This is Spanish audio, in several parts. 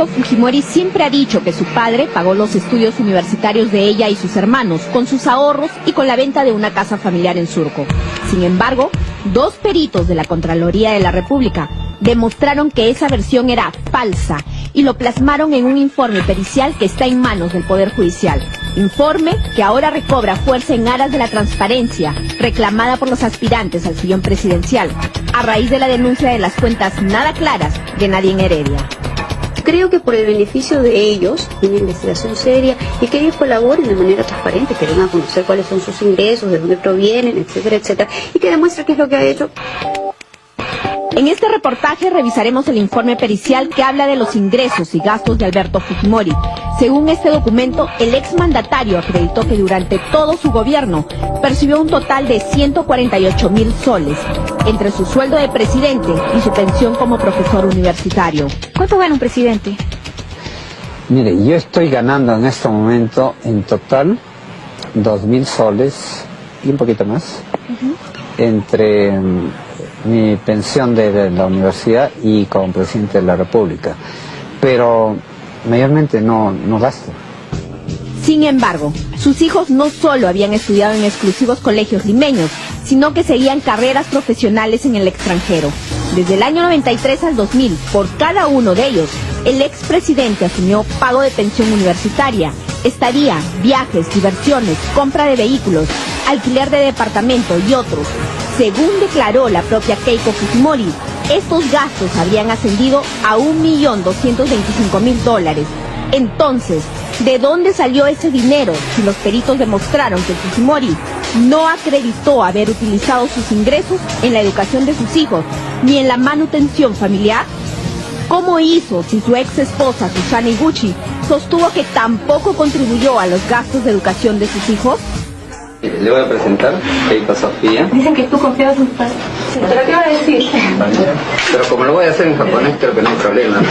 Keiko Fujimori siempre ha dicho que su padre pagó los estudios universitarios de ella y sus hermanos con sus ahorros y con la venta de una casa familiar en Surco. Sin embargo, dos peritos de la Contraloría de la República demostraron que esa versión era falsa y lo plasmaron en un informe pericial que está en manos del Poder Judicial. Informe que ahora recobra fuerza en aras de la transparencia reclamada por los aspirantes al sillón presidencial, a raíz de la denuncia de las cuentas nada claras de Nadine Heredia. Creo que por el beneficio de ellos, una investigación seria, y que ellos colaboren de manera transparente, que den a conocer cuáles son sus ingresos, de dónde provienen, etcétera, etcétera, y que demuestre qué es lo que ha hecho. En este reportaje revisaremos el informe pericial que habla de los ingresos y gastos de Alberto Fujimori. Según este documento, el exmandatario acreditó que durante todo su gobierno percibió un total de 148.000 soles, entre su sueldo de presidente y su pensión como profesor universitario. ¿Cuánto gana un presidente? Mire, yo estoy ganando en este momento en total 2.000 soles y un poquito más, entre mi pensión de la universidad y como presidente de la República, pero mayormente no gasto. Sin embargo, sus hijos no solo habían estudiado en exclusivos colegios limeños, sino que seguían carreras profesionales en el extranjero. Desde el año 93 al 2000, por cada uno de ellos, el expresidente asumió pago de pensión universitaria, estadía, viajes, diversiones, compra de vehículos, alquiler de departamento y otros. Según declaró la propia Keiko Fujimori, estos gastos habrían ascendido a $1.225.000. Entonces, ¿de dónde salió ese dinero si los peritos demostraron que Fujimori no acreditó haber utilizado sus ingresos en la educación de sus hijos ni en la manutención familiar? ¿Cómo hizo si su ex esposa Susana Iguchi sostuvo que tampoco contribuyó a los gastos de educación de sus hijos? Le voy a presentar Keiko Sofía. Dicen que tú confiabas en tu padre. Sí, ¿pero qué va a decir? Pero como lo voy a hacer en japonés, creo que no hay problema.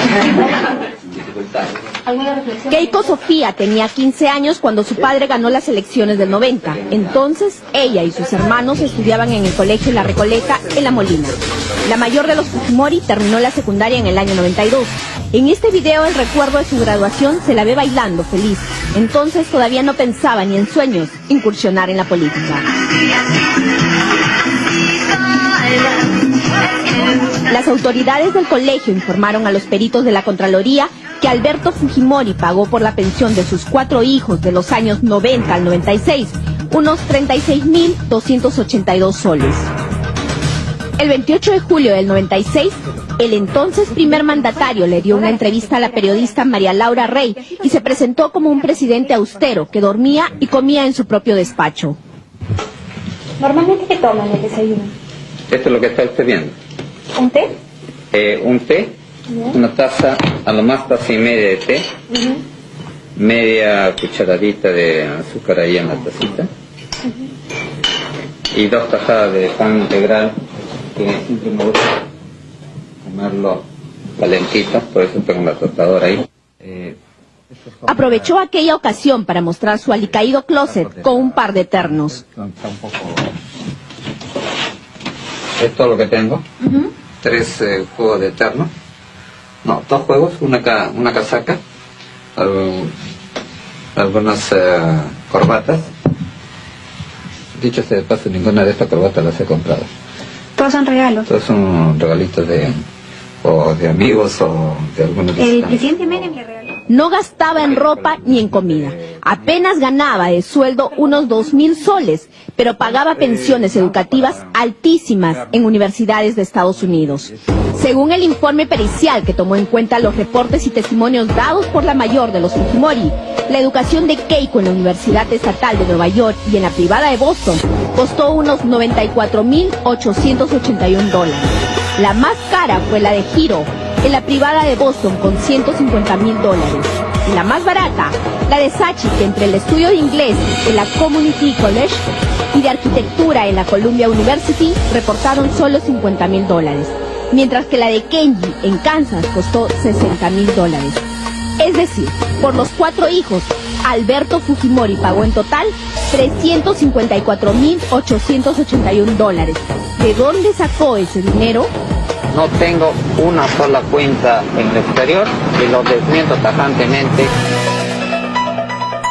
¿Alguna reflexión? Keiko Sofía tenía 15 años cuando su padre ganó las elecciones del 90. Entonces, ella y sus hermanos estudiaban en el colegio La Recoleta, en La Molina. La mayor de los Fujimori terminó la secundaria en el año 92. En este video, el recuerdo de su graduación, se la ve bailando feliz. Entonces, todavía no pensaba ni en sueños incursionar en la política. Las autoridades del colegio informaron a los peritos de la Contraloría que Alberto Fujimori pagó por la pensión de sus 4 hijos de los años 90 al 96, unos 36.282 soles. El 28 de julio del 96, el entonces primer mandatario le dio una entrevista a la periodista María Laura Rey y se presentó como un presidente austero que dormía y comía en su propio despacho. ¿Normalmente qué toman en el desayuno? Esto es lo que está usted viendo. ¿Un té? Un té, una taza, a lo más taza y media de té, media cucharadita de azúcar ahí en la tacita, y 2 tajadas de pan integral, que siempre me gusta comerlo calentito, por eso tengo la tostadora ahí. Aprovechó aquella ocasión para mostrar su alicaído closet con un par de ternos. Es todo lo que tengo. 3 juegos de terno. No, 2 juegos, una casaca, algunas corbatas. Dicho sea de paso, ninguna de estas corbatas las he comprado. Todos son regalos. Todos son regalitos de amigos o de algunos El visitantes. presidente Menem le regaló. No gastaba en ropa ni en comida. Apenas ganaba de sueldo unos 2.000 soles, pero pagaba pensiones educativas altísimas en universidades de Estados Unidos. Según el informe pericial que tomó en cuenta los reportes y testimonios dados por la mayor de los Fujimori, la educación de Keiko en la Universidad Estatal de Nueva York y en la privada de Boston costó unos $94.881. La más cara fue la de Hiro, en la privada de Boston, con $150.000. Y la más barata, la de Sachi, que entre el estudio de inglés en la Community College y de arquitectura en la Columbia University reportaron solo $50.000, mientras que la de Kenji en Kansas costó $60.000. Es decir, por los 4 hijos, Alberto Fujimori pagó en total $354.881. ¿De dónde sacó ese dinero? no tengo una sola cuenta en el exterior y lo desmiento tajantemente.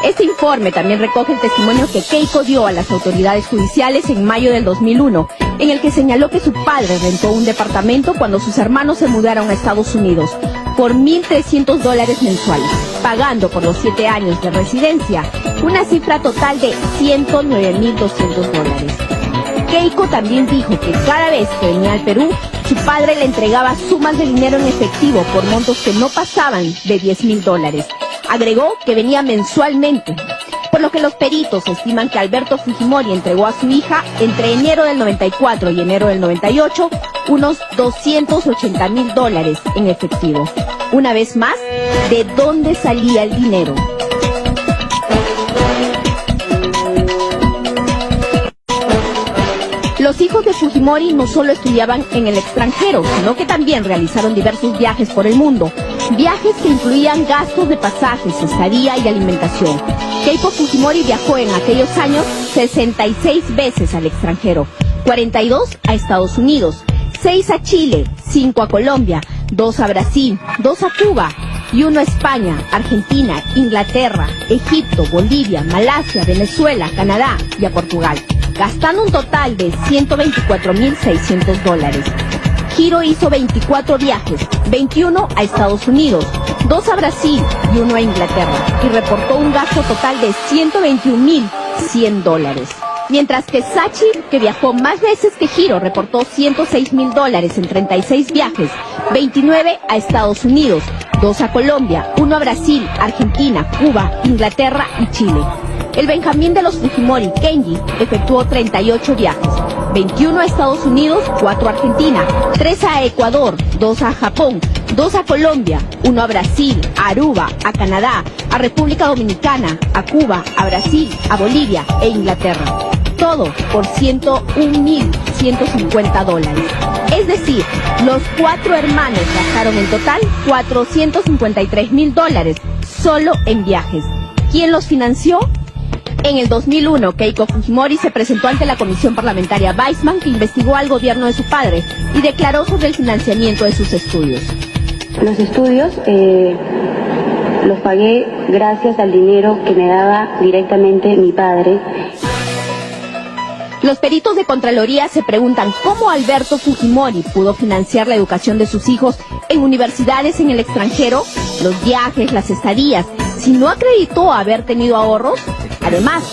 Este informe también recoge el testimonio que Keiko dio a las autoridades judiciales en mayo del 2001, en el que señaló que su padre rentó un departamento cuando sus hermanos se mudaron a Estados Unidos por $1,300 mensuales, pagando por los 7 años de residencia una cifra total de $109,200. Keiko también dijo que cada vez que venía al Perú, su padre le entregaba sumas de dinero en efectivo por montos que no pasaban de $10,000. Agregó que venía mensualmente, por lo que los peritos estiman que Alberto Fujimori entregó a su hija entre enero del 94 y enero del 98 unos $280,000 en efectivo. Una vez más, ¿de dónde salía el dinero? Los hijos de Fujimori no solo estudiaban en el extranjero, sino que también realizaron diversos viajes por el mundo. Viajes que incluían gastos de pasajes, estadía y alimentación. Keiko Fujimori viajó en aquellos años 66 veces al extranjero, 42 a Estados Unidos, 6 a Chile, 5 a Colombia, 2 a Brasil, 2 a Cuba y 1 a España, Argentina, Inglaterra, Egipto, Bolivia, Malasia, Venezuela, Canadá y a Portugal, gastando un total de $124,600. Hiro hizo 24 viajes, 21 a Estados Unidos, 2 a Brasil y 1 a Inglaterra, y reportó un gasto total de $121,100. Mientras que Sachi, que viajó más veces que Hiro, reportó $106,000 en 36 viajes, 29 a Estados Unidos, 2 a Colombia, 1 a Brasil, Argentina, Cuba, Inglaterra y Chile. El Benjamín de los Fujimori, Kenji, efectuó 38 viajes, 21 a Estados Unidos, 4 a Argentina, 3 a Ecuador, 2 a Japón, 2 a Colombia, 1 a Brasil, a Aruba, a Canadá, a República Dominicana, a Cuba, a Brasil, a Bolivia e Inglaterra. Todo por $101,150. Es decir, los 4 hermanos gastaron en total $453,000 solo en viajes. ¿Quién los financió? En el 2001, Keiko Fujimori se presentó ante la Comisión Parlamentaria Weissman, que investigó al gobierno de su padre y declaró sobre el financiamiento de sus estudios. Los estudios los pagué gracias al dinero que me daba directamente mi padre. Los peritos de Contraloría se preguntan cómo Alberto Fujimori pudo financiar la educación de sus hijos en universidades en el extranjero, los viajes, las estadías, si no acreditó haber tenido ahorros. Además,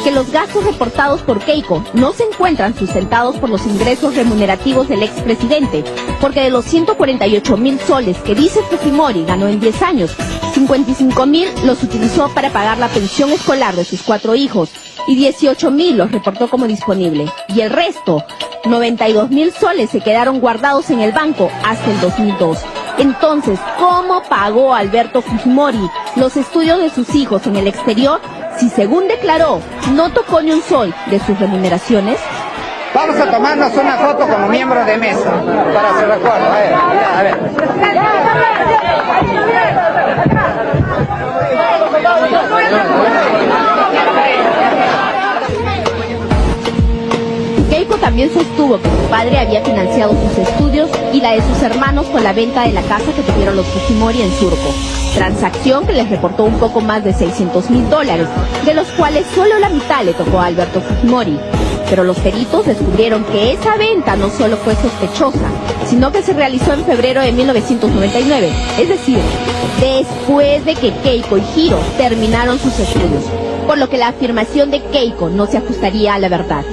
que los gastos reportados por Keiko no se encuentran sustentados por los ingresos remunerativos del expresidente, porque de los 148,000 soles que dice Fujimori ganó en 10 años, 55,000 los utilizó para pagar la pensión escolar de sus 4 hijos y 18,000 los reportó como disponible. Y el resto, 92,000 soles se quedaron guardados en el banco hasta el 2002. Entonces, ¿cómo pagó Alberto Fujimori los estudios de sus hijos en el exterior si, según declaró, no tocó ni un sol de sus remuneraciones? Vamos a tomarnos una foto como miembros de mesa para su recuerdo. A ver. Keiko también sostuvo que su padre había financiado sus estudios y la de sus hermanos con la venta de la casa que tuvieron los Fujimori en Surco, transacción que les reportó un poco más de $600,000, de los cuales solo la mitad le tocó a Alberto Fujimori. Pero los peritos descubrieron que esa venta no solo fue sospechosa, sino que se realizó en febrero de 1999, es decir, después de que Keiko y Hiro terminaron sus estudios, por lo que la afirmación de Keiko no se ajustaría a la verdad.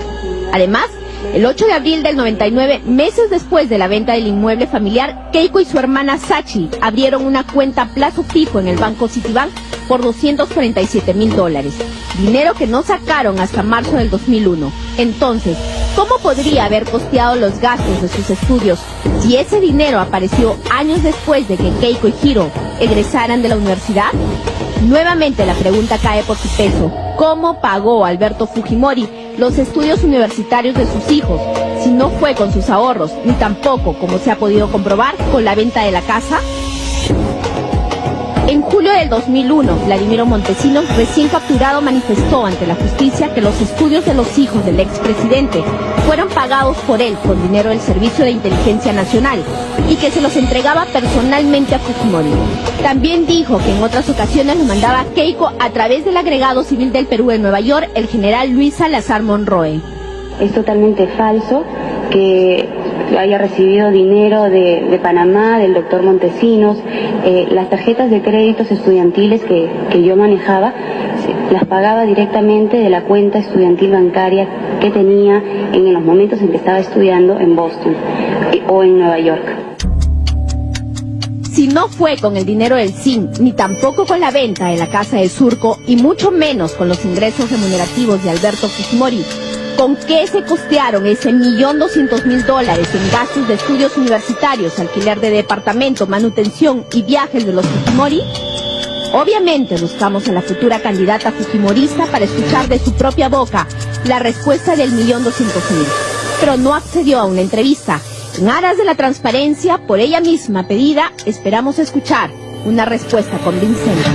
Además, el 8 de abril del 99, meses después de la venta del inmueble familiar, Keiko y su hermana Sachi abrieron una cuenta a plazo fijo en el banco Citibank por $247,000, dinero que no sacaron hasta marzo del 2001. Entonces, ¿cómo podría haber costeado los gastos de sus estudios si ese dinero apareció años después de que Keiko y Hiro egresaran de la universidad? Nuevamente la pregunta cae por su peso. ¿Cómo pagó Alberto Fujimori los estudios universitarios de sus hijos si no fue con sus ahorros, ni tampoco, como se ha podido comprobar, con la venta de la casa? En julio del 2001, Vladimiro Montesinos, recién capturado, manifestó ante la justicia que los estudios de los hijos del expresidente fueron pagados por él con dinero del Servicio de Inteligencia Nacional y que se los entregaba personalmente a Fujimori. También dijo que en otras ocasiones lo mandaba a Keiko a través del agregado civil del Perú en Nueva York, el general Luis Salazar Monroe. Es totalmente falso que haya recibido dinero de Panamá, del doctor Montesinos. Las tarjetas de créditos estudiantiles que yo manejaba, las pagaba directamente de la cuenta estudiantil bancaria que tenía en los momentos en que estaba estudiando en Boston o en Nueva York. Si no fue con el dinero del SIN, ni tampoco con la venta de la casa de Surco, y mucho menos con los ingresos remunerativos de Alberto Fujimori, ¿con qué se costearon ese $1.200.000 en gastos de estudios universitarios, alquiler de departamento, manutención y viajes de los Fujimori? Obviamente buscamos a la futura candidata fujimorista para escuchar de su propia boca la respuesta del $1.200.000, pero no accedió a una entrevista. En aras de la transparencia, por ella misma pedida, esperamos escuchar una respuesta convincente.